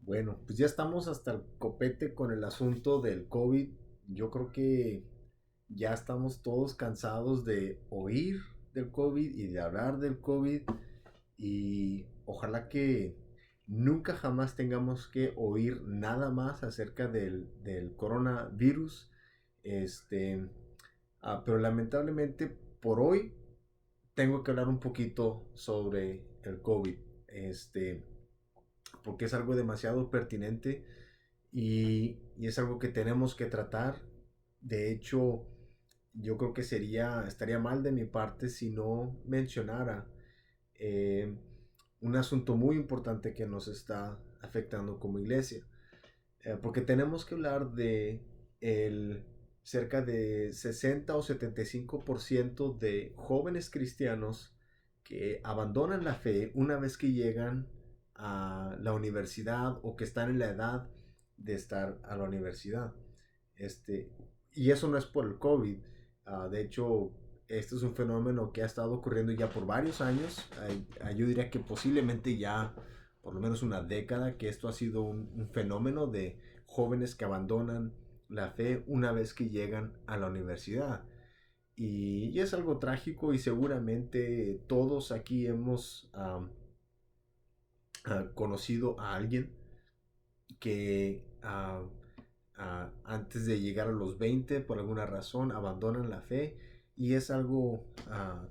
Bueno, pues ya estamos hasta el copete con el asunto del COVID. Yo creo que ya estamos todos cansados de oír del COVID y de hablar del COVID y ojalá que nunca jamás tengamos que oír nada más acerca del coronavirus. Este, pero lamentablemente por hoy tengo que hablar un poquito sobre el COVID. Este, porque es algo demasiado pertinente y es algo que tenemos que tratar. De hecho, yo creo que estaría mal de mi parte si no mencionara eh, un asunto muy importante que nos está afectando como iglesia. Porque tenemos que hablar de el cerca de 60 o 75% de jóvenes cristianos que abandonan la fe una vez que llegan a la universidad o que están en la edad de estar a la universidad. Este, y eso no es por el COVID. De hecho, este es un fenómeno que ha estado ocurriendo ya por varios años. Yo diría que posiblemente ya por lo menos una década que esto ha sido un fenómeno de jóvenes que abandonan la fe una vez que llegan a la universidad. Y es algo trágico y seguramente todos aquí hemos conocido a alguien que antes de llegar a los 20 por alguna razón abandonan la fe y es algo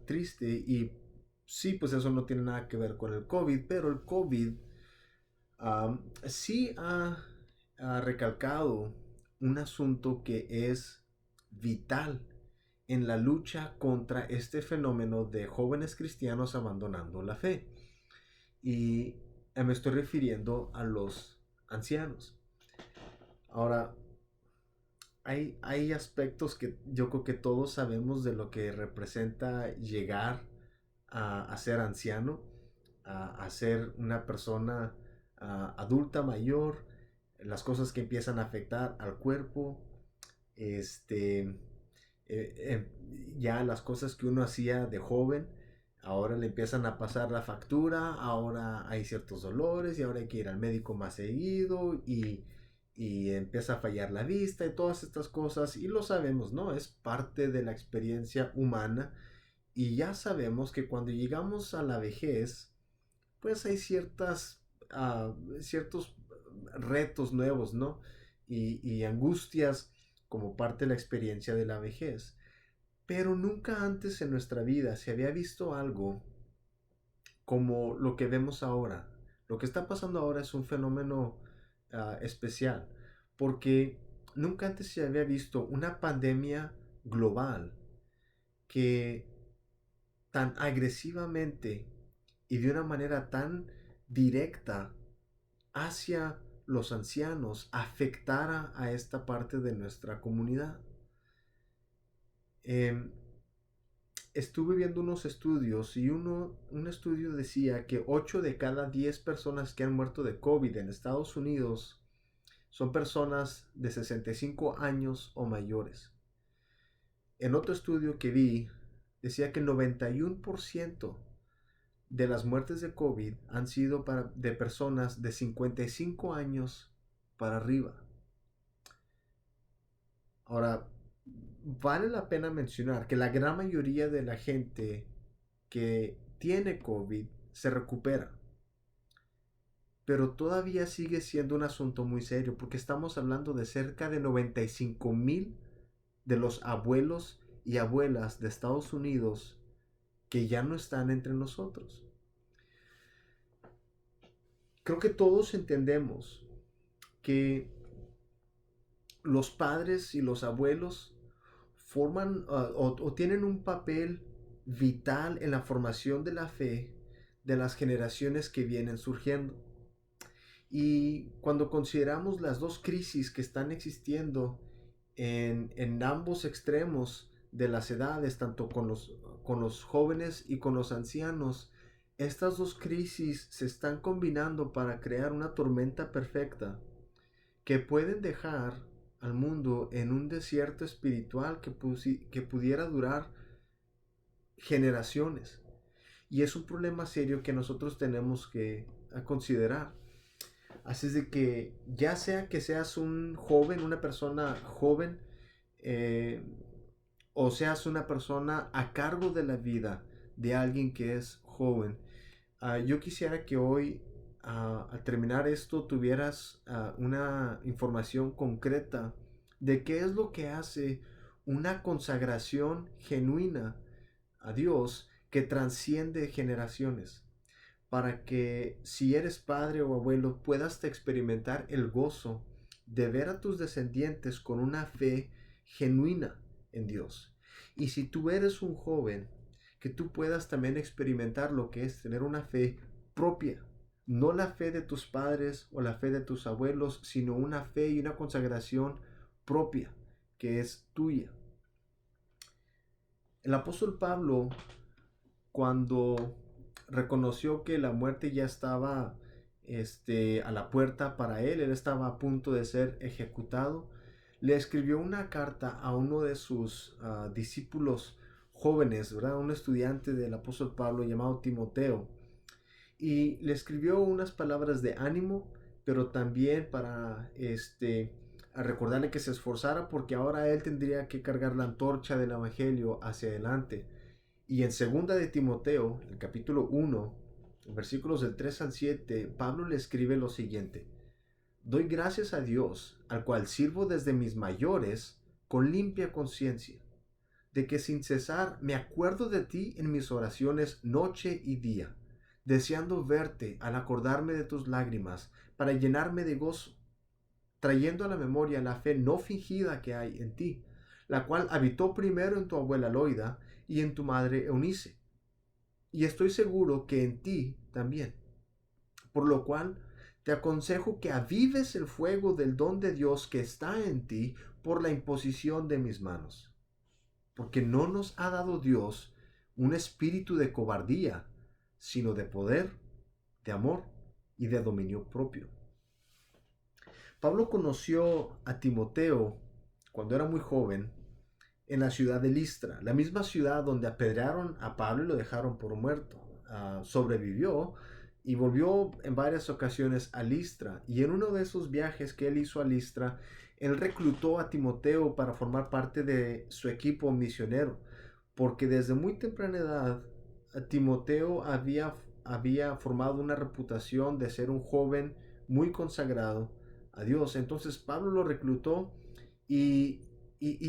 triste y sí, pues eso no tiene nada que ver con el COVID, pero el COVID sí ha recalcado un asunto que es vital en la lucha contra este fenómeno de jóvenes cristianos abandonando la fe. Y me estoy refiriendo a los ancianos. Ahora, hay aspectos que yo creo que todos sabemos de lo que representa llegar a ser anciano, a ser una persona adulta mayor, las cosas que empiezan a afectar al cuerpo, este, ya las cosas que uno hacía de joven, ahora le empiezan a pasar la factura, ahora hay ciertos dolores y ahora hay que ir al médico más seguido y empieza a fallar la vista y todas estas cosas y lo sabemos, ¿no? Es parte de la experiencia humana y ya sabemos que cuando llegamos a la vejez, pues hay ciertos retos nuevos, ¿no? Y angustias como parte de la experiencia de la vejez. Pero nunca antes en nuestra vida se había visto algo como lo que vemos ahora. Lo que está pasando ahora es un fenómeno especial, porque nunca antes se había visto una pandemia global que tan agresivamente y de una manera tan directa hacia los ancianos afectara a esta parte de nuestra comunidad. Eh, Estuve viendo unos estudios y un estudio decía que 8 de cada 10 personas que han muerto de COVID en Estados Unidos son personas de 65 años o mayores. En otro estudio que vi decía que el 91% de las muertes de COVID han sido de personas de 55 años para arriba. Ahora, vale la pena mencionar que la gran mayoría de la gente que tiene COVID se recupera, pero todavía sigue siendo un asunto muy serio porque estamos hablando de cerca de 95,000 de los abuelos y abuelas de Estados Unidos que ya no están entre nosotros. Creo que todos entendemos que los padres y los abuelos forman o tienen un papel vital en la formación de la fe de las generaciones que vienen surgiendo. Y cuando consideramos las dos crisis que están existiendo en ambos extremos de las edades, tanto con los jóvenes y con los ancianos, estas dos crisis se están combinando para crear una tormenta perfecta que pueden dejar al mundo en un desierto espiritual que pudiera durar generaciones. Y es un problema serio que nosotros tenemos que considerar. Así es de que ya sea que seas un joven, una persona joven, eh, o seas una persona a cargo de la vida de alguien que es joven, yo quisiera que hoy, al terminar esto, tuvieras una información concreta de qué es lo que hace una consagración genuina a Dios que transciende generaciones, para que si eres padre o abuelo puedas experimentar el gozo de ver a tus descendientes con una fe genuina en Dios. Y si tú eres un joven, que tú puedas también experimentar lo que es tener una fe propia, no la fe de tus padres o la fe de tus abuelos, sino una fe y una consagración propia, que es tuya. El apóstol Pablo, cuando reconoció que la muerte ya estaba a la puerta para él, él estaba a punto de ser ejecutado, le escribió una carta a uno de sus discípulos jóvenes, ¿verdad? Un estudiante del apóstol Pablo llamado Timoteo, y le escribió unas palabras de ánimo, pero también para a recordarle que se esforzara, porque ahora él tendría que cargar la antorcha del evangelio hacia adelante. Y en segunda de Timoteo, el capítulo 1, versículos del 3 al 7, Pablo le escribe lo siguiente: Doy gracias a Dios, al cual sirvo desde mis mayores con limpia conciencia, de que sin cesar me acuerdo de ti en mis oraciones noche y día, deseando verte al acordarme de tus lágrimas, para llenarme de gozo, trayendo a la memoria la fe no fingida que hay en ti, la cual habitó primero en tu abuela Loida y en tu madre Eunice, y estoy seguro que en ti también. Por lo cual te aconsejo que avives el fuego del don de Dios que está en ti por la imposición de mis manos. Porque no nos ha dado Dios un espíritu de cobardía, sino de poder, de amor y de dominio propio. Pablo conoció a Timoteo cuando era muy joven en la ciudad de Listra, la misma ciudad donde apedrearon a Pablo y lo dejaron por muerto. Sobrevivió y volvió en varias ocasiones a Listra, y en uno de esos viajes que él hizo a Listra, él reclutó a Timoteo para formar parte de su equipo misionero, porque desde muy temprana edad Timoteo había formado una reputación de ser un joven muy consagrado a Dios. Entonces Pablo lo reclutó, y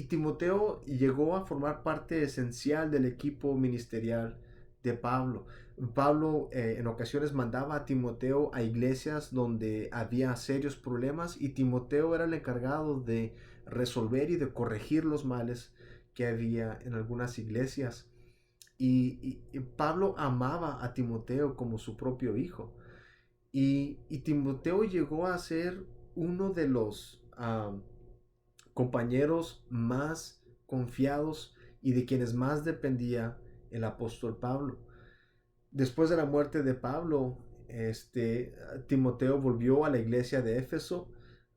Timoteo llegó a formar parte esencial del equipo ministerial de Pablo. Pablo en ocasiones mandaba a Timoteo a iglesias donde había serios problemas, y Timoteo era el encargado de resolver y de corregir los males que había en algunas iglesias. Y Pablo amaba a Timoteo como su propio hijo. Y Timoteo llegó a ser uno de los compañeros más confiados y de quienes más dependía el apóstol Pablo. Después de la muerte de Pablo, Timoteo volvió a la iglesia de Éfeso,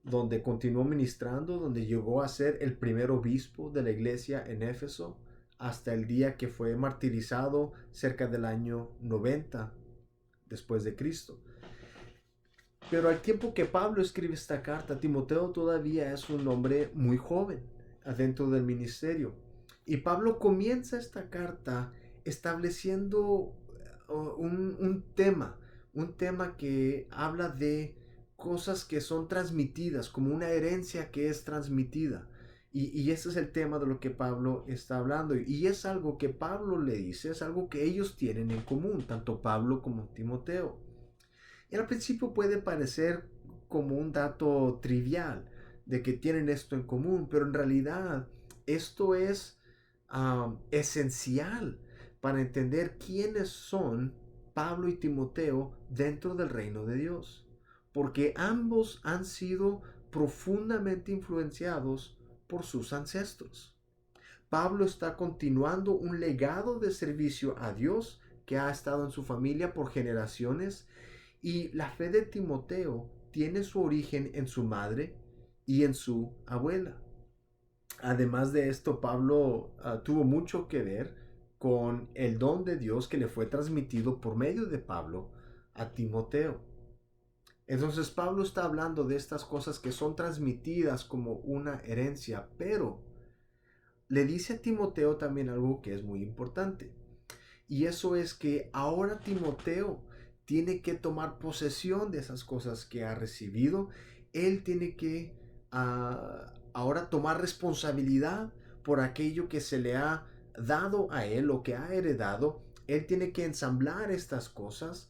donde continuó ministrando, donde llegó a ser el primer obispo de la iglesia en Éfeso, hasta el día que fue martirizado cerca del año 90 después de Cristo. Pero al tiempo que Pablo escribe esta carta, Timoteo todavía es un hombre muy joven adentro del ministerio. Y Pablo comienza esta carta estableciendo un tema que habla de cosas que son transmitidas, como una herencia que es transmitida. Y ese es el tema de lo que Pablo está hablando. Y es algo que Pablo le dice, es algo que ellos tienen en común, tanto Pablo como Timoteo. Y al principio puede parecer como un dato trivial de que tienen esto en común, pero en realidad esto es esencial para entender quiénes son Pablo y Timoteo dentro del reino de Dios, porque ambos han sido profundamente influenciados por sus ancestros. Pablo está continuando un legado de servicio a Dios que ha estado en su familia por generaciones, y la fe de Timoteo tiene su origen en su madre y en su abuela. Además de esto, Pablo tuvo mucho que ver con el don de Dios que le fue transmitido por medio de Pablo a Timoteo. Entonces Pablo está hablando de estas cosas que son transmitidas como una herencia, pero le dice a Timoteo también algo que es muy importante. Y eso es que ahora Timoteo tiene que tomar posesión de esas cosas que ha recibido. Él tiene que ahora tomar responsabilidad por aquello que se le ha dado a él o que ha heredado. Él tiene que ensamblar estas cosas,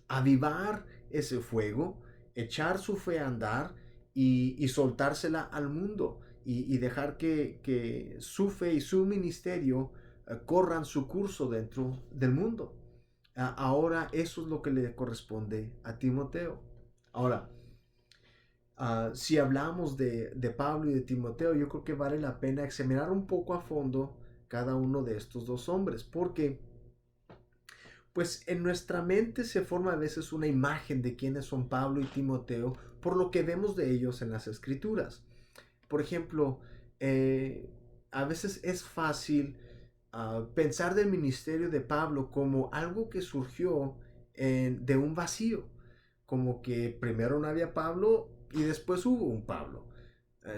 avivar ese fuego, echar su fe a andar y soltársela al mundo y dejar que su fe y su ministerio corran su curso dentro del mundo. Ahora eso es lo que le corresponde a Timoteo. Ahora, si hablamos de Pablo y de Timoteo, yo creo que vale la pena examinar un poco a fondo cada uno de estos dos hombres, porque pues en nuestra mente se forma a veces una imagen de quiénes son Pablo y Timoteo por lo que vemos de ellos en las escrituras. Por ejemplo, a veces es fácil pensar del ministerio de Pablo como algo que surgió de un vacío, como que primero no había Pablo y después hubo un Pablo.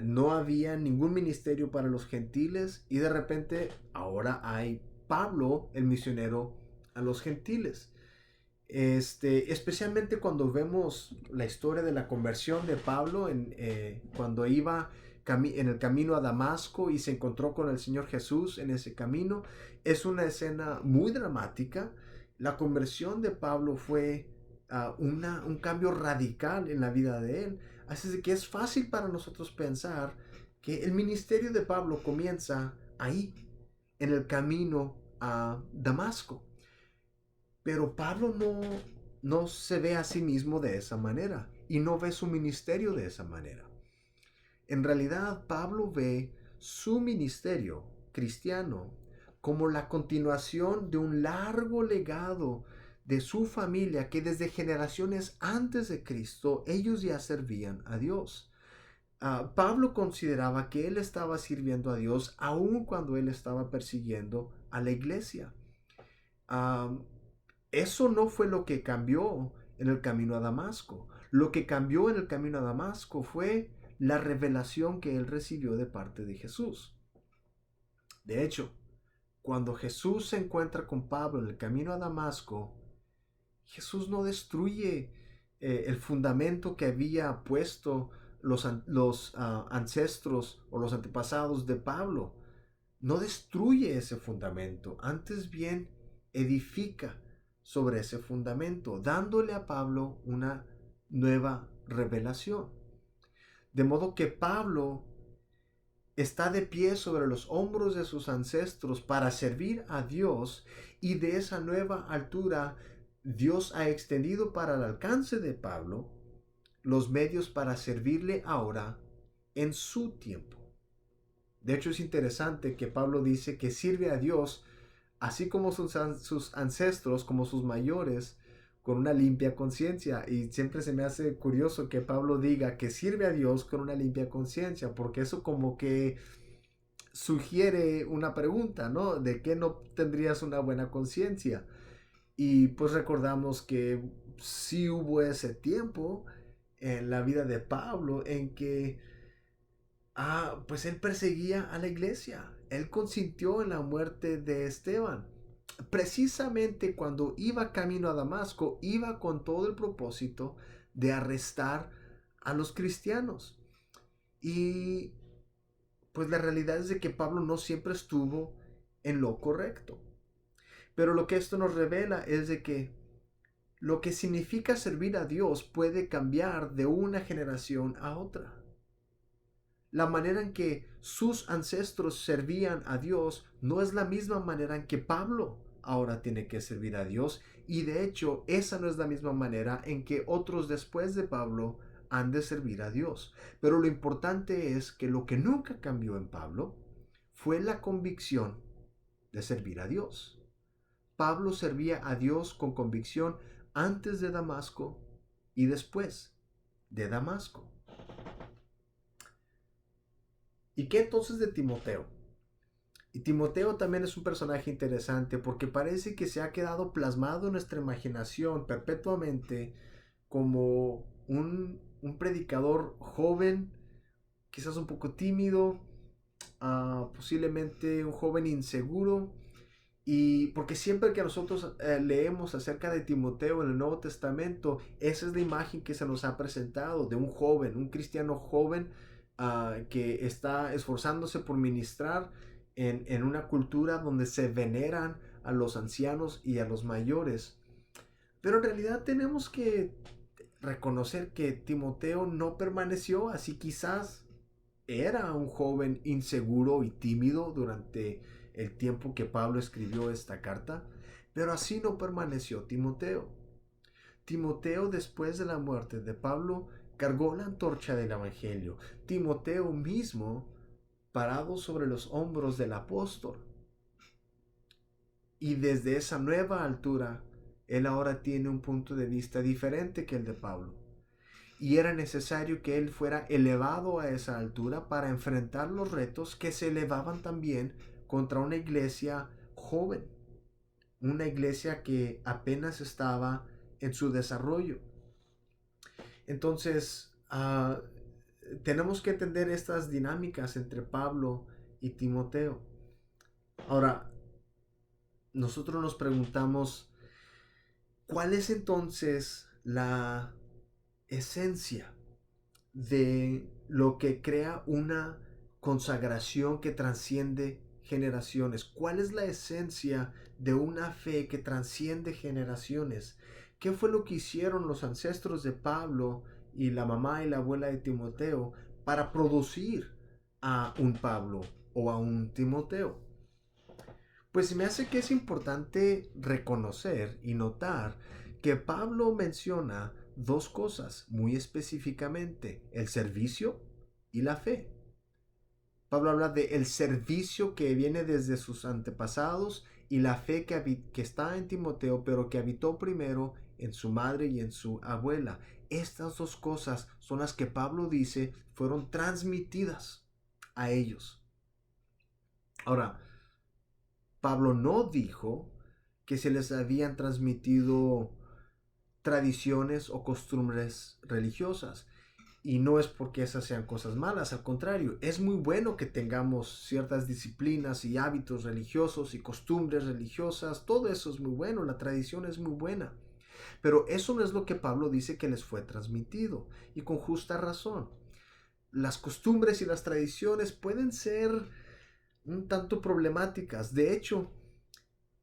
No había ningún ministerio para los gentiles y de repente ahora hay Pablo, el misionero a los gentiles. Especialmente cuando vemos la historia de la conversión de Pablo, cuando iba en el camino a Damasco y se encontró con el Señor Jesús en ese camino, es una escena muy dramática. La conversión de Pablo fue un cambio radical en la vida de él. Así es que es fácil para nosotros pensar que el ministerio de Pablo comienza ahí, en el camino a Damasco. Pero Pablo no se ve a sí mismo de esa manera y no ve su ministerio de esa manera. En realidad, Pablo ve su ministerio cristiano como la continuación de un largo legado de su familia que desde generaciones antes de Cristo ellos ya servían a Dios. Pablo consideraba que él estaba sirviendo a Dios aun cuando él estaba persiguiendo a la iglesia. Uh, Eso no fue lo que cambió en el camino a Damasco. Lo que cambió en el camino a Damasco fue la revelación que él recibió de parte de Jesús. De hecho, cuando Jesús se encuentra con Pablo en el camino a Damasco, Jesús no destruye el fundamento que había puesto los ancestros o los antepasados de Pablo. No destruye ese fundamento, antes bien edifica sobre ese fundamento, dándole a Pablo una nueva revelación. De modo que Pablo está de pie sobre los hombros de sus ancestros para servir a Dios, y de esa nueva altura Dios ha extendido para el alcance de Pablo los medios para servirle ahora en su tiempo. De hecho, es interesante que Pablo dice que sirve a Dios así como sus ancestros, como sus mayores, con una limpia conciencia. Y siempre se me hace curioso que Pablo diga que sirve a Dios con una limpia conciencia, porque eso como que sugiere una pregunta, ¿no? ¿De qué no tendrías una buena conciencia? Y pues recordamos que sí hubo ese tiempo en la vida de Pablo en que pues él perseguía a la iglesia. Él consintió en la muerte de Esteban. Precisamente cuando iba camino a Damasco, iba con todo el propósito de arrestar a los cristianos. Y pues la realidad es de que Pablo no siempre estuvo en lo correcto. Pero lo que esto nos revela es de que lo que significa servir a Dios puede cambiar de una generación a otra. La manera en que sus ancestros servían a Dios no es la misma manera en que Pablo ahora tiene que servir a Dios, y de hecho esa no es la misma manera en que otros después de Pablo han de servir a Dios. Pero lo importante es que lo que nunca cambió en Pablo fue la convicción de servir a Dios. Pablo servía a Dios con convicción antes de Damasco y después de Damasco. ¿Y qué entonces de Timoteo? Y Timoteo también es un personaje interesante porque parece que se ha quedado plasmado en nuestra imaginación perpetuamente como un predicador joven, quizás un poco tímido, posiblemente un joven inseguro. Y porque siempre que nosotros leemos acerca de Timoteo en el Nuevo Testamento, esa es la imagen que se nos ha presentado de un joven, un cristiano joven que está esforzándose por ministrar en una cultura donde se veneran a los ancianos y a los mayores. Pero en realidad tenemos que reconocer que Timoteo no permaneció así. Quizás era un joven inseguro y tímido durante el tiempo que Pablo escribió esta carta, pero así no permaneció Timoteo. Timoteo, después de la muerte de Pablo, cargó la antorcha del Evangelio. Timoteo mismo, parado sobre los hombros del apóstol. Y desde esa nueva altura, él ahora tiene un punto de vista diferente que el de Pablo. Y era necesario que él fuera elevado a esa altura para enfrentar los retos que se elevaban también contra una iglesia joven, una iglesia que apenas estaba en su desarrollo. Entonces, tenemos que entender estas dinámicas entre Pablo y Timoteo. Ahora, nosotros nos preguntamos, ¿cuál es entonces la esencia de lo que crea una consagración que trasciende generaciones? ¿Cuál es la esencia de una fe que trasciende generaciones? ¿Qué fue lo que hicieron los ancestros de Pablo y la mamá y la abuela de Timoteo para producir a un Pablo o a un Timoteo? Pues me hace que es importante reconocer y notar que Pablo menciona dos cosas muy específicamente: el servicio y la fe. Pablo habla de el servicio que viene desde sus antepasados y la fe que está en Timoteo, pero que habitó primero en su madre y en su abuela. Estas dos cosas son las que Pablo dice fueron transmitidas a ellos. Ahora, Pablo no dijo que se les habían transmitido tradiciones o costumbres religiosas. Y no es porque esas sean cosas malas, al contrario, es muy bueno que tengamos ciertas disciplinas y hábitos religiosos y costumbres religiosas, todo eso es muy bueno, la tradición es muy buena. Pero eso no es lo que Pablo dice que les fue transmitido, y con justa razón. Las costumbres y las tradiciones pueden ser un tanto problemáticas. De hecho,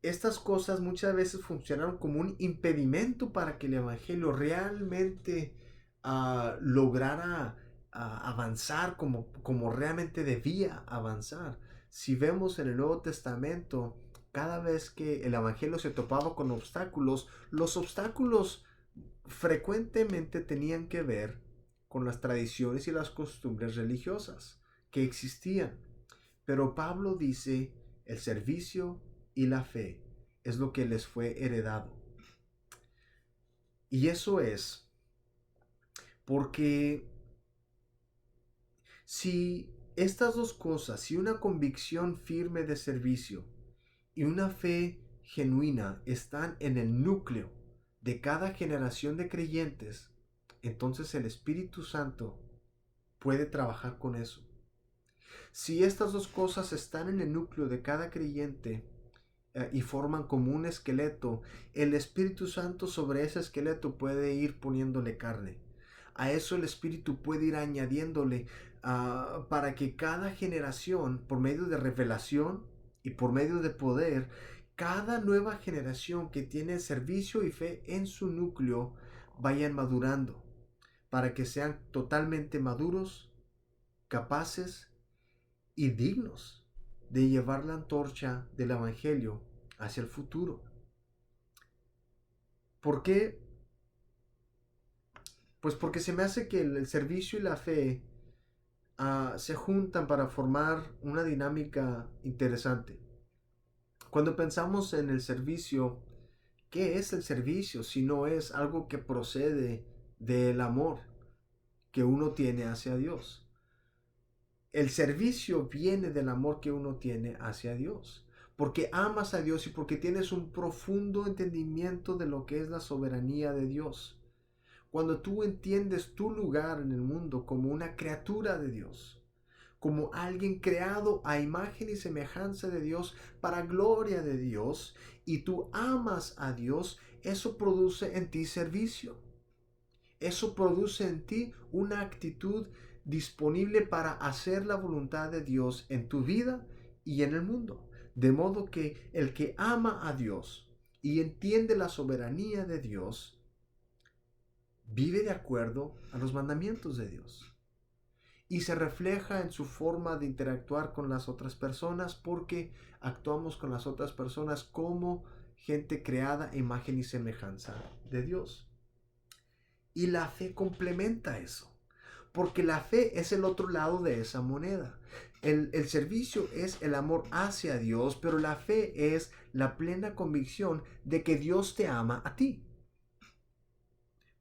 estas cosas muchas veces funcionaron como un impedimento para que el Evangelio realmente lograra avanzar como realmente debía avanzar. Si vemos en el Nuevo Testamento, cada vez que el Evangelio se topaba con obstáculos, los obstáculos frecuentemente tenían que ver con las tradiciones y las costumbres religiosas que existían. Pero Pablo dice, el servicio y la fe es lo que les fue heredado. Y eso es porque si estas dos cosas, si una convicción firme de servicio y una fe genuina están en el núcleo de cada generación de creyentes, entonces el Espíritu Santo puede trabajar con eso. Si estas dos cosas están en el núcleo de cada creyente y forman como un esqueleto, el Espíritu Santo sobre ese esqueleto puede ir poniéndole carne. A eso el Espíritu puede ir añadiéndole para que cada generación, por medio de revelación y por medio de poder, cada nueva generación que tiene servicio y fe en su núcleo vayan madurando, para que sean totalmente maduros, capaces y dignos de llevar la antorcha del Evangelio hacia el futuro. ¿Por qué? Pues porque se me hace que el servicio y la fe se juntan para formar una dinámica interesante. Cuando pensamos en el servicio, ¿qué es el servicio si no es algo que procede del amor que uno tiene hacia Dios? El servicio viene del amor que uno tiene hacia Dios, porque amas a Dios y porque tienes un profundo entendimiento de lo que es la soberanía de Dios. Cuando tú entiendes tu lugar en el mundo como una criatura de Dios, como alguien creado a imagen y semejanza de Dios para gloria de Dios, y tú amas a Dios, eso produce en ti servicio. Eso produce en ti una actitud disponible para hacer la voluntad de Dios en tu vida y en el mundo. De modo que el que ama a Dios y entiende la soberanía de Dios, vive de acuerdo a los mandamientos de Dios. Y se refleja en su forma de interactuar con las otras personas, porque actuamos con las otras personas como gente creada a imagen y semejanza de Dios. Y la fe complementa eso, porque la fe es el otro lado de esa moneda. El servicio es el amor hacia Dios, pero la fe es la plena convicción de que Dios te ama a ti.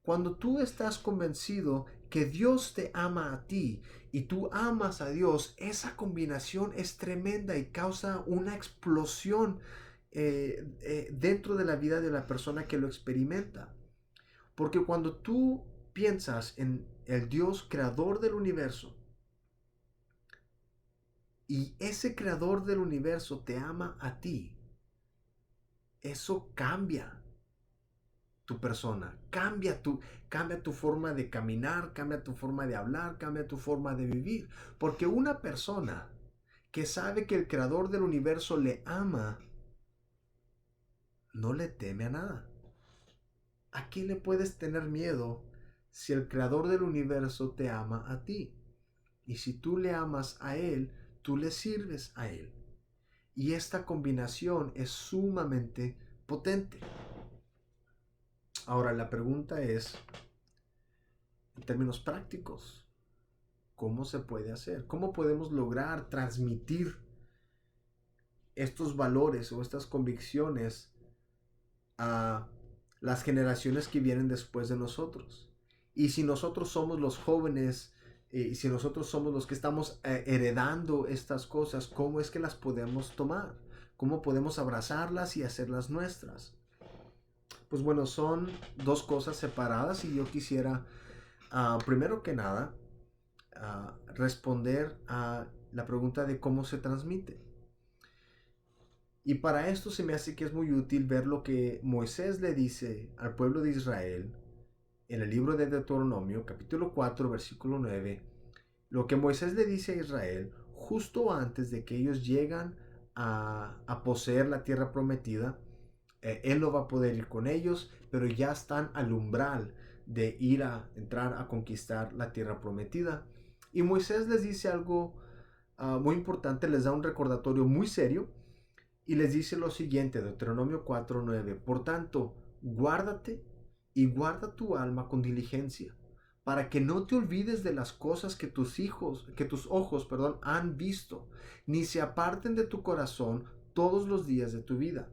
Cuando tú estás convencido que Dios te ama a ti y tú amas a Dios, esa combinación es tremenda y causa una explosión dentro de la vida de la persona que lo experimenta. Porque cuando tú piensas en el Dios creador del universo y ese creador del universo te ama a ti, eso cambia tu persona, cambia tu forma de caminar, cambia tu forma de hablar, cambia tu forma de vivir. Porque una persona que sabe que el creador del universo le ama, no le teme a nada. ¿A quién le puedes tener miedo si el creador del universo te ama a ti? Y si tú le amas a él, tú le sirves a él. Y esta combinación es sumamente potente. Ahora la pregunta es, en términos prácticos, ¿cómo se puede hacer? ¿Cómo podemos lograr transmitir estos valores o estas convicciones a las generaciones que vienen después de nosotros? Y si nosotros somos los jóvenes, y si nosotros somos los que estamos heredando estas cosas, ¿cómo es que las podemos tomar? ¿Cómo podemos abrazarlas y hacerlas nuestras? Pues bueno, son dos cosas separadas y yo quisiera, primero que nada, responder a la pregunta de cómo se transmite. Y para esto se me hace que es muy útil ver lo que Moisés le dice al pueblo de Israel en el libro de Deuteronomio, capítulo 4, versículo 9. Lo que Moisés le dice a Israel justo antes de que ellos llegan a poseer la tierra prometida. Él no va a poder ir con ellos, pero ya están al umbral de entrar a conquistar la tierra prometida. Y Moisés les dice algo muy importante, les da un recordatorio muy serio y les dice lo siguiente, Deuteronomio 4:9. Por tanto, guárdate y guarda tu alma con diligencia, para que no te olvides de las cosas que tus ojos, han visto, ni se aparten de tu corazón todos los días de tu vida.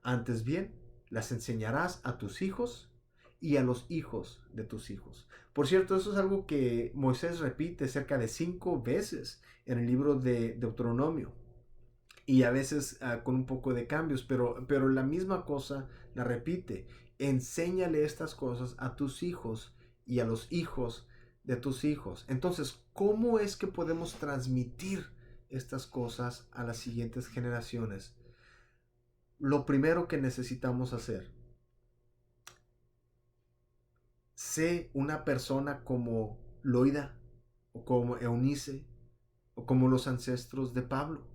Antes bien, las enseñarás a tus hijos y a los hijos de tus hijos. Por cierto, eso es algo que Moisés repite cerca de 5 veces en el libro de Deuteronomio. Y a veces con un poco de cambios, pero la misma cosa la repite. Enséñale estas cosas a tus hijos y a los hijos de tus hijos. Entonces, ¿cómo es que podemos transmitir estas cosas a las siguientes generaciones? Lo primero que necesitamos hacer, sé una persona como Loida o como Eunice o como los ancestros de Pablo.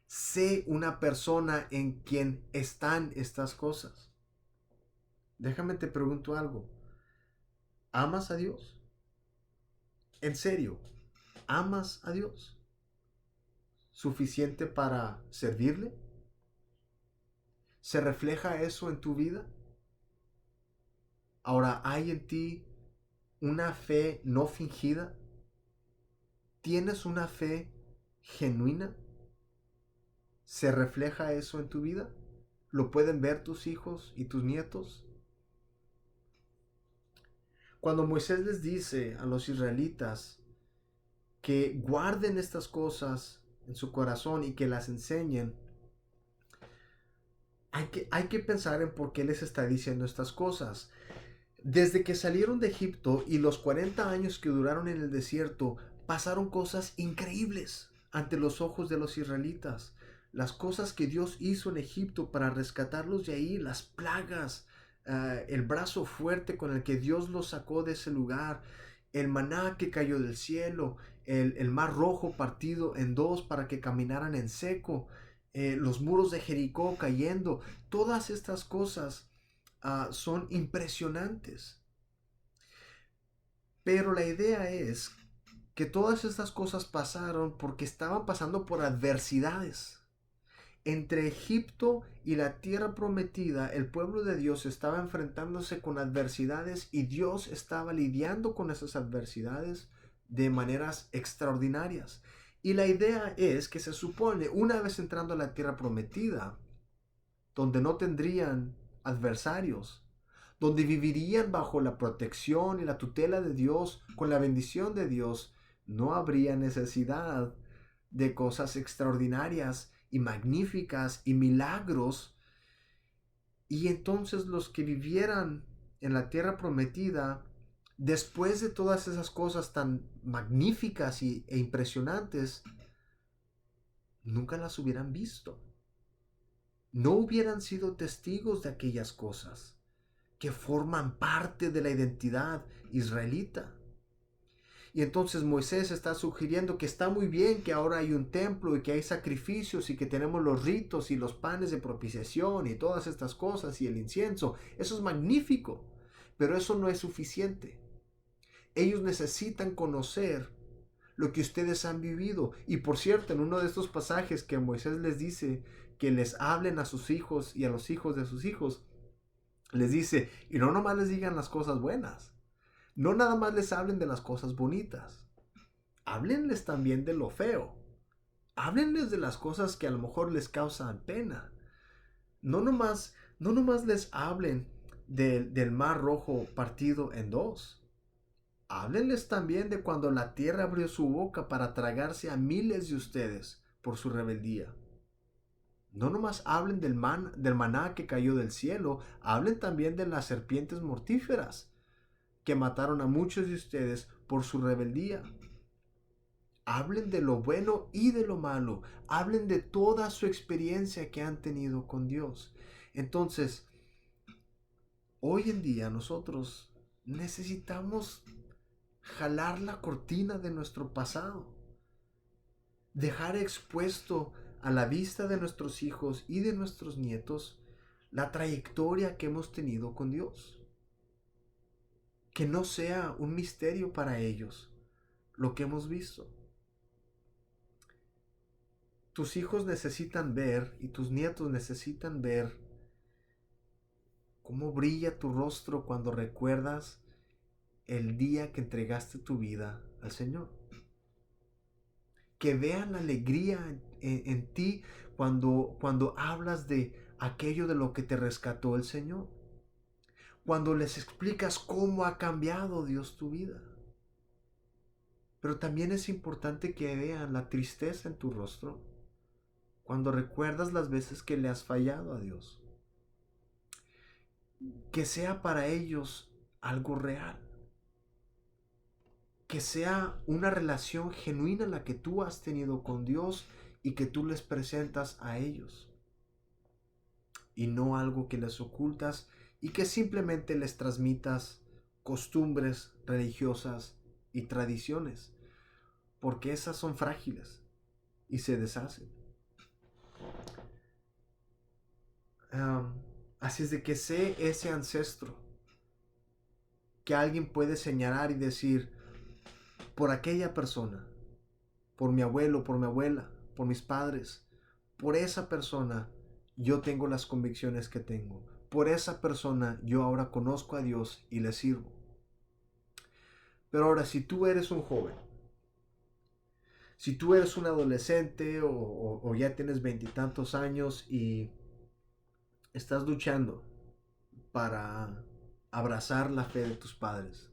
Sé una persona en quien están estas cosas. Déjame te pregunto algo. ¿Amas a Dios? ¿En serio? ¿Amas a Dios? ¿Suficiente para servirle? ¿Se refleja eso en tu vida? Ahora, ¿hay en ti una fe no fingida? ¿Tienes una fe genuina? ¿Se refleja eso en tu vida? ¿Lo pueden ver tus hijos y tus nietos? Cuando Moisés les dice a los israelitas que guarden estas cosas en su corazón y que las enseñen, hay que pensar en por qué les está diciendo estas cosas. Desde que salieron de Egipto y los 40 años que duraron en el desierto, pasaron cosas increíbles ante los ojos de los israelitas. Las cosas que Dios hizo en Egipto para rescatarlos de ahí, las plagas, el brazo fuerte con el que Dios los sacó de ese lugar, el maná que cayó del cielo, el mar rojo partido en dos para que caminaran en seco, los muros de Jericó cayendo, todas estas cosas son impresionantes. Pero la idea es que todas estas cosas pasaron porque estaban pasando por adversidades. Entre Egipto y la tierra prometida, el pueblo de Dios estaba enfrentándose con adversidades y Dios estaba lidiando con esas adversidades de maneras extraordinarias. Y la idea es que se supone, una vez entrando a la tierra prometida, donde no tendrían adversarios, donde vivirían bajo la protección y la tutela de Dios, con la bendición de Dios, no habría necesidad de cosas extraordinarias y magníficas y milagros. Y entonces los que vivieran en la tierra prometida, después de todas esas cosas tan magníficas e impresionantes, nunca las hubieran visto. No hubieran sido testigos de aquellas cosas que forman parte de la identidad israelita. Y entonces Moisés está sugiriendo que está muy bien que ahora hay un templo y que hay sacrificios y que tenemos los ritos y los panes de propiciación y todas estas cosas y el incienso. Eso es magnífico, pero eso no es suficiente. Ellos necesitan conocer lo que ustedes han vivido. Y por cierto, en uno de estos pasajes que Moisés les dice que les hablen a sus hijos y a los hijos de sus hijos, les dice, y no nomás les digan las cosas buenas, no nada más les hablen de las cosas bonitas, háblenles también de lo feo, háblenles de las cosas que a lo mejor les causan pena. No nomás les hablen del mar rojo partido en dos. Háblenles también de cuando la tierra abrió su boca para tragarse a miles de ustedes por su rebeldía. No nomás hablen del maná que cayó del cielo, hablen también de las serpientes mortíferas que mataron a muchos de ustedes por su rebeldía. Hablen de lo bueno y de lo malo. Hablen de toda su experiencia que han tenido con Dios. Entonces, hoy en día nosotros necesitamos jalar la cortina de nuestro pasado. Dejar expuesto a la vista de nuestros hijos y de nuestros nietos la trayectoria que hemos tenido con Dios. Que no sea un misterio para ellos lo que hemos visto. Tus hijos necesitan ver y tus nietos necesitan ver cómo brilla tu rostro cuando recuerdas el día que entregaste tu vida al Señor. Que vean la alegría en ti cuando hablas de aquello de lo que te rescató el Señor. Cuando les explicas cómo ha cambiado Dios tu vida. Pero también es importante que vean la tristeza en tu rostro cuando recuerdas las veces que le has fallado a Dios. Que sea para ellos algo real. Que sea una relación genuina la que tú has tenido con Dios y que tú les presentas a ellos. Y no algo que les ocultas y que simplemente les transmitas costumbres religiosas y tradiciones. Porque esas son frágiles y se deshacen. Así es de que sé ese ancestro que alguien puede señalar y decir, por aquella persona, por mi abuelo, por mi abuela, por mis padres, por esa persona yo tengo las convicciones que tengo. Por esa persona yo ahora conozco a Dios y le sirvo. Pero ahora, si tú eres un joven, si tú eres un adolescente o ya tienes veintitantos años y estás luchando para abrazar la fe de tus padres,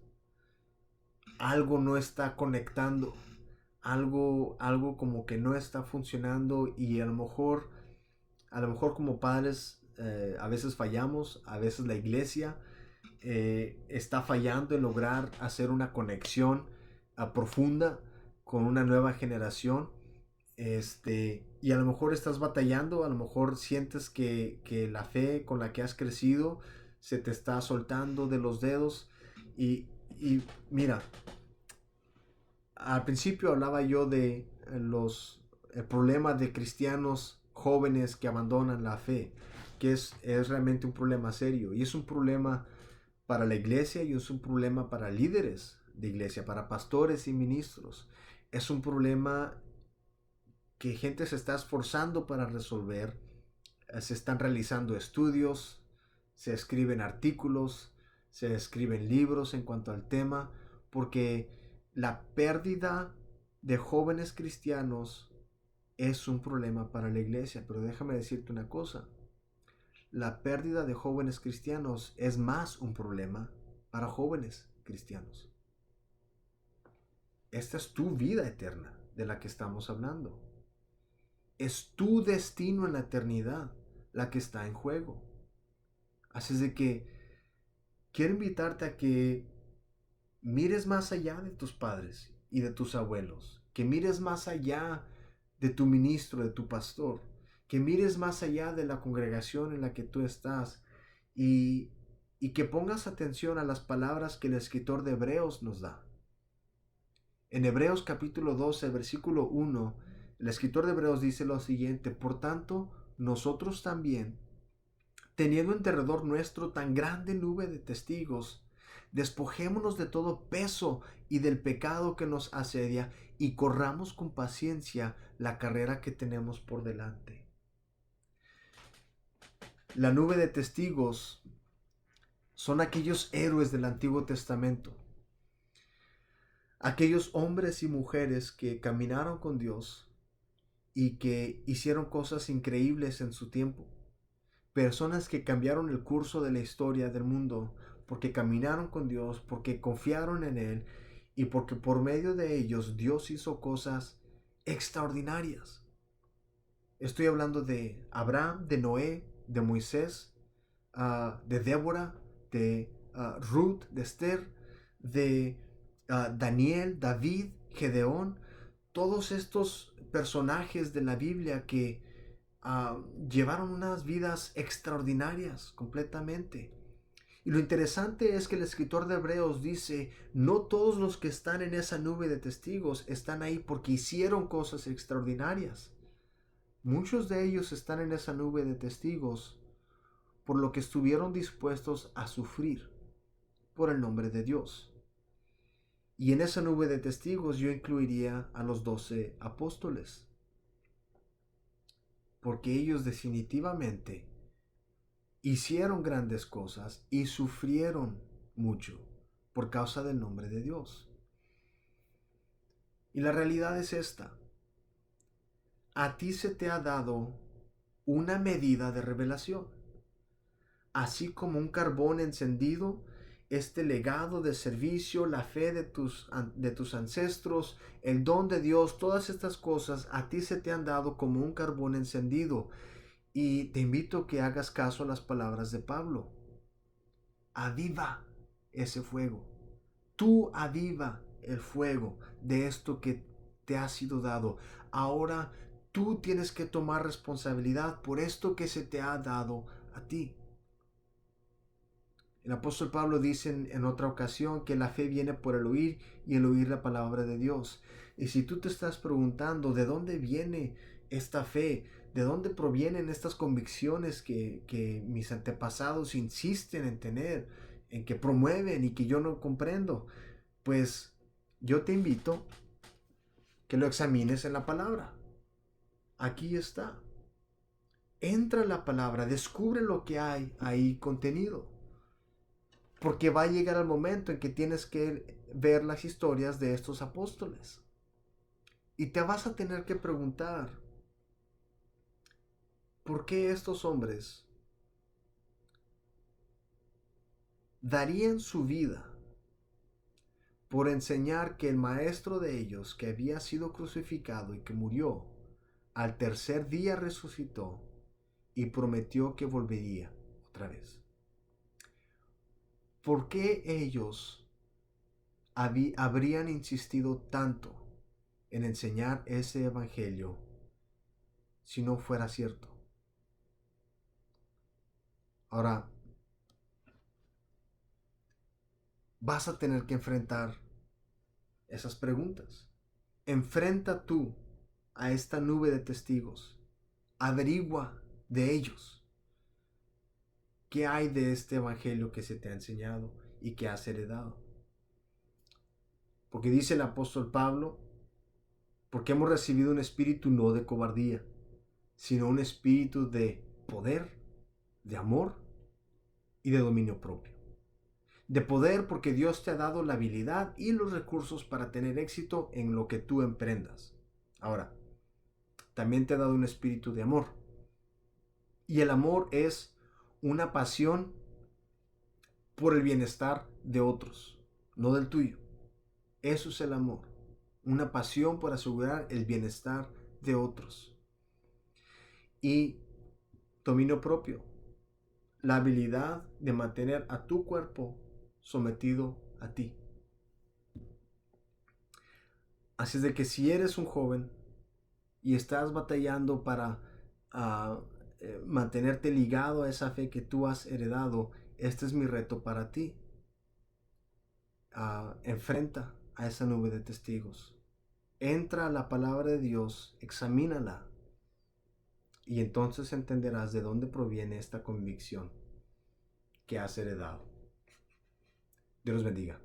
algo no está conectando, algo como que no está funcionando y a lo mejor como padres a veces fallamos, a veces la iglesia, está fallando en lograr hacer una conexión profunda con una nueva generación. Y a lo mejor estás batallando, a lo mejor sientes que la fe con la que has crecido se te está soltando de los dedos. Y mira, al principio hablaba yo de el problema de cristianos jóvenes que abandonan la fe, que es realmente un problema serio. Y es un problema para la iglesia y es un problema para líderes de iglesia, para pastores y ministros. Es un problema que gente se está esforzando para resolver. Se están realizando estudios, se escriben artículos, se escriben libros en cuanto al tema, porque la pérdida de jóvenes cristianos es un problema para la iglesia. Pero déjame decirte una cosa, la pérdida de jóvenes cristianos es más un problema para jóvenes cristianos. Esta es tu vida eterna de la que estamos hablando. Es tu destino en la eternidad la que está en juego. Así es de que quiero invitarte a que mires más allá de tus padres y de tus abuelos, que mires más allá de tu ministro, de tu pastor, que mires más allá de la congregación en la que tú estás y, y que pongas atención a las palabras que el escritor de Hebreos nos da. En Hebreos capítulo 12, versículo 1, el escritor de Hebreos dice lo siguiente: por tanto, nosotros también, teniendo en derredor nuestro tan grande nube de testigos, despojémonos de todo peso y del pecado que nos asedia y corramos con paciencia la carrera que tenemos por delante. La nube de testigos son aquellos héroes del Antiguo Testamento, aquellos hombres y mujeres que caminaron con Dios y que hicieron cosas increíbles en su tiempo. Personas que cambiaron el curso de la historia del mundo porque caminaron con Dios, porque confiaron en Él y porque por medio de ellos Dios hizo cosas extraordinarias. Estoy hablando de Abraham, de Noé, de Moisés, de Débora, de Ruth, de Esther, de Daniel, David, Gedeón, todos estos personajes de la Biblia que llevaron unas vidas extraordinarias completamente. Y lo interesante es que el escritor de Hebreos dice, no todos los que están en esa nube de testigos están ahí porque hicieron cosas extraordinarias. Muchos de ellos están en esa nube de testigos por lo que estuvieron dispuestos a sufrir por el nombre de Dios. Y en esa nube de testigos yo incluiría a los 12 apóstoles, porque ellos definitivamente hicieron grandes cosas y sufrieron mucho por causa del nombre de Dios. Y la realidad es esta: a ti se te ha dado una medida de revelación, así como un carbón encendido. Este legado de servicio, la fe de tus ancestros, el don de Dios, todas estas cosas a ti se te han dado como un carbón encendido. Y te invito a que hagas caso a las palabras de Pablo. Aviva ese fuego. Tú aviva el fuego de esto que te ha sido dado. Ahora tú tienes que tomar responsabilidad por esto que se te ha dado a ti. El apóstol Pablo dice en otra ocasión que la fe viene por el oír y el oír la palabra de Dios. Y si tú te estás preguntando de dónde viene esta fe, de dónde provienen estas convicciones que mis antepasados insisten en tener, en que promueven y que yo no comprendo, pues yo te invito que lo examines en la palabra. Aquí está. Entra en la palabra, descubre lo que hay ahí contenido. Porque va a llegar el momento en que tienes que ver las historias de estos apóstoles. Y te vas a tener que preguntar, ¿por qué estos hombres darían su vida por enseñar que el maestro de ellos, que había sido crucificado y que murió, al tercer día resucitó y prometió que volvería otra vez? ¿por qué ellos habrían insistido tanto en enseñar ese evangelio si no fuera cierto? Ahora, vas a tener que enfrentar esas preguntas. Enfrenta tú a esta nube de testigos. Averigua de ellos qué hay de este evangelio que se te ha enseñado y que has heredado. Porque dice el apóstol Pablo, porque hemos recibido un espíritu no de cobardía, sino un espíritu de poder, de amor y de dominio propio. De poder porque Dios te ha dado la habilidad y los recursos para tener éxito en lo que tú emprendas. Ahora, también te ha dado un espíritu de amor. Y el amor es una pasión por el bienestar de otros, no del tuyo. Eso es el amor. Una pasión por asegurar el bienestar de otros. Y dominio propio. La habilidad de mantener a tu cuerpo sometido a ti. Así es de que si eres un joven y estás batallando para uh, mantenerte ligado a esa fe que tú has heredado, este es mi reto para ti. Enfrenta a esa nube de testigos. Entra a la palabra de Dios, examínala y entonces entenderás de dónde proviene esta convicción que has heredado. Dios los bendiga.